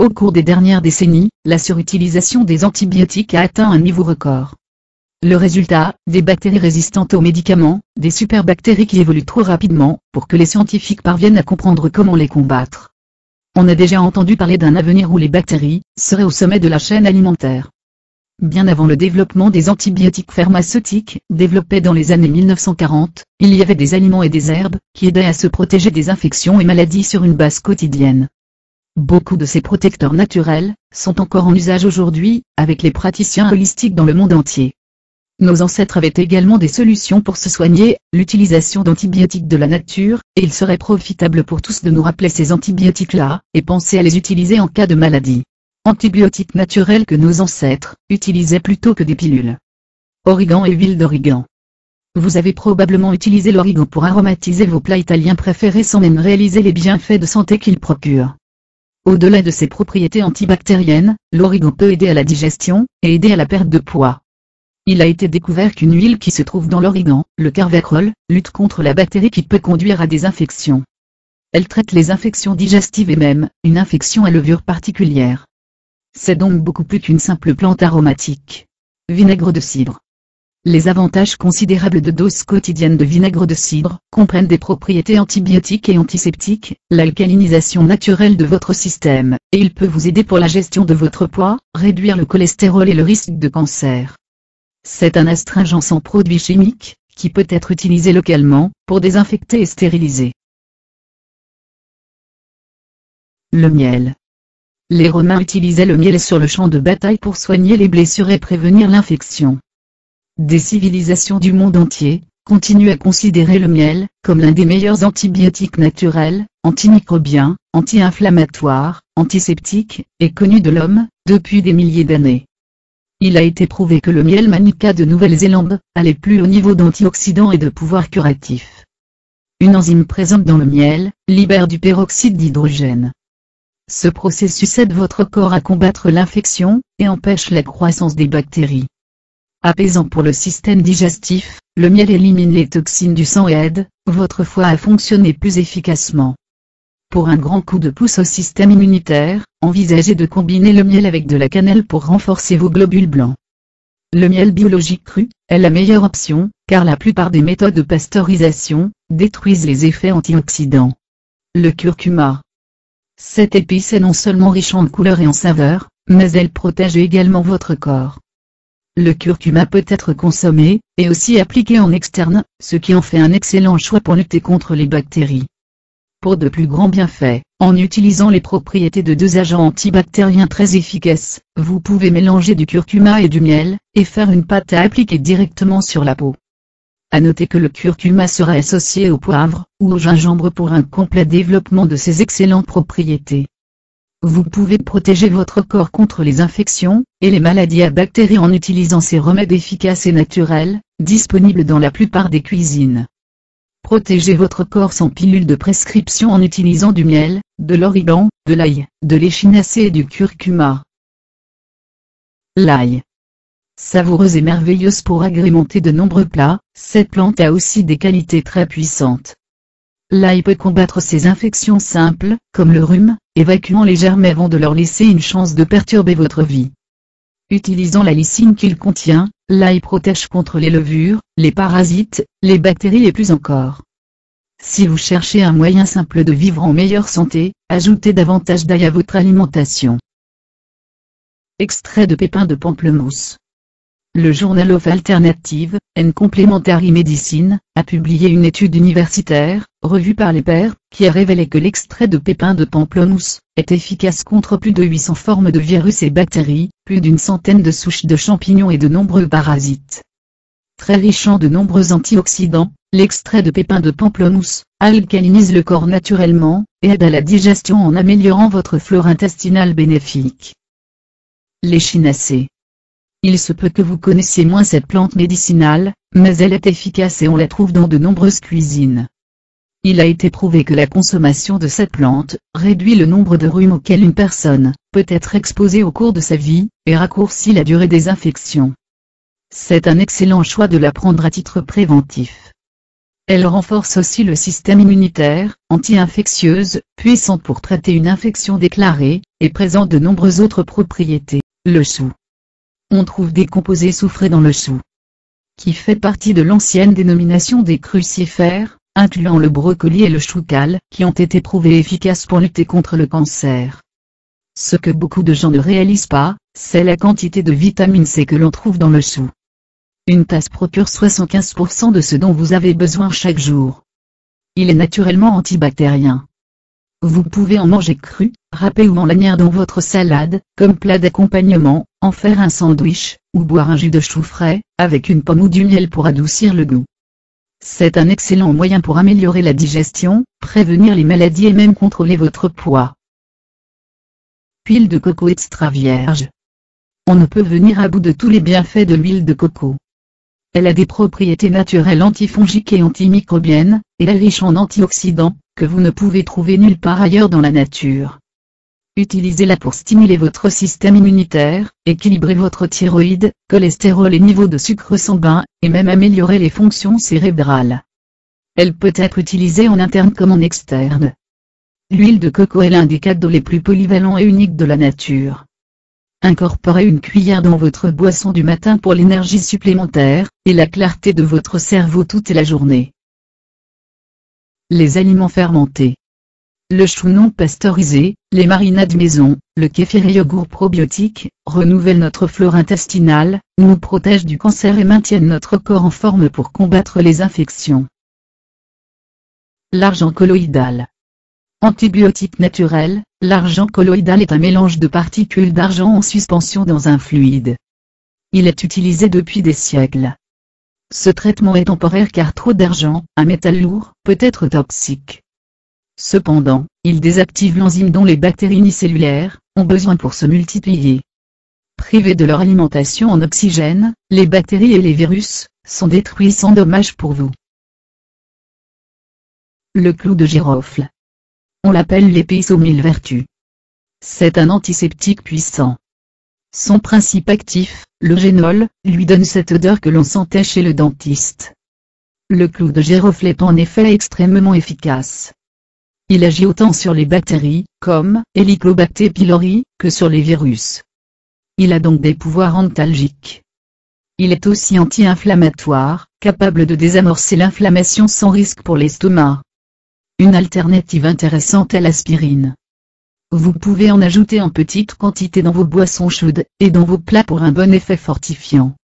Au cours des dernières décennies, la surutilisation des antibiotiques a atteint un niveau record. Le résultat, des bactéries résistantes aux médicaments, des superbactéries qui évoluent trop rapidement, pour que les scientifiques parviennent à comprendre comment les combattre. On a déjà entendu parler d'un avenir où les bactéries seraient au sommet de la chaîne alimentaire. Bien avant le développement des antibiotiques pharmaceutiques, développés dans les années 1940, il y avait des aliments et des herbes, qui aidaient à se protéger des infections et maladies sur une base quotidienne. Beaucoup de ces protecteurs naturels sont encore en usage aujourd'hui, avec les praticiens holistiques dans le monde entier. Nos ancêtres avaient également des solutions pour se soigner, l'utilisation d'antibiotiques de la nature, et il serait profitable pour tous de nous rappeler ces antibiotiques-là, et penser à les utiliser en cas de maladie. Antibiotiques naturels que nos ancêtres utilisaient plutôt que des pilules. Origan et huile d'origan. Vous avez probablement utilisé l'origan pour aromatiser vos plats italiens préférés sans même réaliser les bienfaits de santé qu'il procure. Au-delà de ses propriétés antibactériennes, l'origan peut aider à la digestion, et aider à la perte de poids. Il a été découvert qu'une huile qui se trouve dans l'origan, le carvacrol, lutte contre la bactérie qui peut conduire à des infections. Elle traite les infections digestives et même, une infection à levure particulière. C'est donc beaucoup plus qu'une simple plante aromatique. Vinaigre de cidre. Les avantages considérables de doses quotidiennes de vinaigre de cidre comprennent des propriétés antibiotiques et antiseptiques, l'alcalinisation naturelle de votre système, et il peut vous aider pour la gestion de votre poids, réduire le cholestérol et le risque de cancer. C'est un astringent sans produit chimique, qui peut être utilisé localement, pour désinfecter et stériliser. Le miel. Les Romains utilisaient le miel sur le champ de bataille pour soigner les blessures et prévenir l'infection. Des civilisations du monde entier continuent à considérer le miel comme l'un des meilleurs antibiotiques naturels, antimicrobiens, anti-inflammatoires, antiseptiques, et connus de l'homme, depuis des milliers d'années. Il a été prouvé que le miel manuka de Nouvelle-Zélande a les plus hauts niveaux d'antioxydants et de pouvoir curatif. Une enzyme présente dans le miel libère du peroxyde d'hydrogène. Ce processus aide votre corps à combattre l'infection, et empêche la croissance des bactéries. Apaisant pour le système digestif, le miel élimine les toxines du sang et aide votre foie à fonctionner plus efficacement. Pour un grand coup de pouce au système immunitaire, envisagez de combiner le miel avec de la cannelle pour renforcer vos globules blancs. Le miel biologique cru est la meilleure option, car la plupart des méthodes de pasteurisation détruisent les effets antioxydants. Le curcuma. Cette épice est non seulement riche en couleur et en saveur, mais elle protège également votre corps. Le curcuma peut être consommé, et aussi appliqué en externe, ce qui en fait un excellent choix pour lutter contre les bactéries. Pour de plus grands bienfaits, en utilisant les propriétés de deux agents antibactériens très efficaces, vous pouvez mélanger du curcuma et du miel, et faire une pâte à appliquer directement sur la peau. À noter que le curcuma sera associé au poivre, ou au gingembre pour un complet développement de ses excellentes propriétés. Vous pouvez protéger votre corps contre les infections, et les maladies à bactéries en utilisant ces remèdes efficaces et naturels, disponibles dans la plupart des cuisines. Protégez votre corps sans pilule de prescription en utilisant du miel, de l'origan, de l'ail, de l'échinacée et du curcuma. L'ail. Savoureuse et merveilleuse pour agrémenter de nombreux plats, cette plante a aussi des qualités très puissantes. L'ail peut combattre ces infections simples, comme le rhume, évacuant les germes avant de leur laisser une chance de perturber votre vie. Utilisant la lysine qu'il contient, l'ail protège contre les levures, les parasites, les bactéries et plus encore. Si vous cherchez un moyen simple de vivre en meilleure santé, ajoutez davantage d'ail à votre alimentation. Extrait de pépins de pamplemousse. Le Journal of Alternative and Complementary Medicine a publié une étude universitaire, revue par les pairs, qui a révélé que l'extrait de pépins de pamplemousse est efficace contre plus de 800 formes de virus et bactéries, plus d'une centaine de souches de champignons et de nombreux parasites. Très riche en de nombreux antioxydants, l'extrait de pépins de pamplemousse alcalinise le corps naturellement, et aide à la digestion en améliorant votre flore intestinale bénéfique. L'échinacée. Il se peut que vous connaissiez moins cette plante médicinale, mais elle est efficace et on la trouve dans de nombreuses cuisines. Il a été prouvé que la consommation de cette plante réduit le nombre de rhumes auxquels une personne peut être exposée au cours de sa vie, et raccourcit la durée des infections. C'est un excellent choix de la prendre à titre préventif. Elle renforce aussi le système immunitaire, anti-infectieuse, puissante pour traiter une infection déclarée, et présente de nombreuses autres propriétés. Le chou. On trouve des composés soufrés dans le chou, qui fait partie de l'ancienne dénomination des crucifères, incluant le brocoli et le chou cal, qui ont été prouvés efficaces pour lutter contre le cancer. Ce que beaucoup de gens ne réalisent pas, c'est la quantité de vitamine C que l'on trouve dans le chou. Une tasse procure 75% de ce dont vous avez besoin chaque jour. Il est naturellement antibactérien. Vous pouvez en manger cru, râpé ou en lanière dans votre salade, comme plat d'accompagnement, en faire un sandwich, ou boire un jus de chou frais, avec une pomme ou du miel pour adoucir le goût. C'est un excellent moyen pour améliorer la digestion, prévenir les maladies et même contrôler votre poids. Huile de coco extra vierge. On ne peut venir à bout de tous les bienfaits de l'huile de coco. Elle a des propriétés naturelles antifongiques et antimicrobiennes, et est riche en antioxydants, que vous ne pouvez trouver nulle part ailleurs dans la nature. Utilisez-la pour stimuler votre système immunitaire, équilibrer votre thyroïde, cholestérol et niveau de sucre sanguin, et même améliorer les fonctions cérébrales. Elle peut être utilisée en interne comme en externe. L'huile de coco est l'un des cadeaux les plus polyvalents et uniques de la nature. Incorporez une cuillère dans votre boisson du matin pour l'énergie supplémentaire, et la clarté de votre cerveau toute la journée. Les aliments fermentés. Le chou non pasteurisé, les marinades maison, le kéfir et yogourt probiotique, renouvellent notre flore intestinale, nous protègent du cancer et maintiennent notre corps en forme pour combattre les infections. L'argent colloïdal. Antibiotique naturel, l'argent colloïdal est un mélange de particules d'argent en suspension dans un fluide. Il est utilisé depuis des siècles. Ce traitement est temporaire car trop d'argent, un métal lourd, peut être toxique. Cependant, il désactive l'enzyme dont les bactéries unicellulaires ont besoin pour se multiplier. Privées de leur alimentation en oxygène, les bactéries et les virus sont détruits sans dommage pour vous. Le clou de girofle. On l'appelle l'épice aux 1000 vertus. C'est un antiseptique puissant. Son principe actif, le génol, lui donne cette odeur que l'on sentait chez le dentiste. Le clou de girofle est en effet extrêmement efficace. Il agit autant sur les bactéries, comme Helicobacter pylori, que sur les virus. Il a donc des pouvoirs antalgiques. Il est aussi anti-inflammatoire, capable de désamorcer l'inflammation sans risque pour l'estomac. Une alternative intéressante est l'aspirine. Vous pouvez en ajouter en petite quantité dans vos boissons chaudes, et dans vos plats pour un bon effet fortifiant.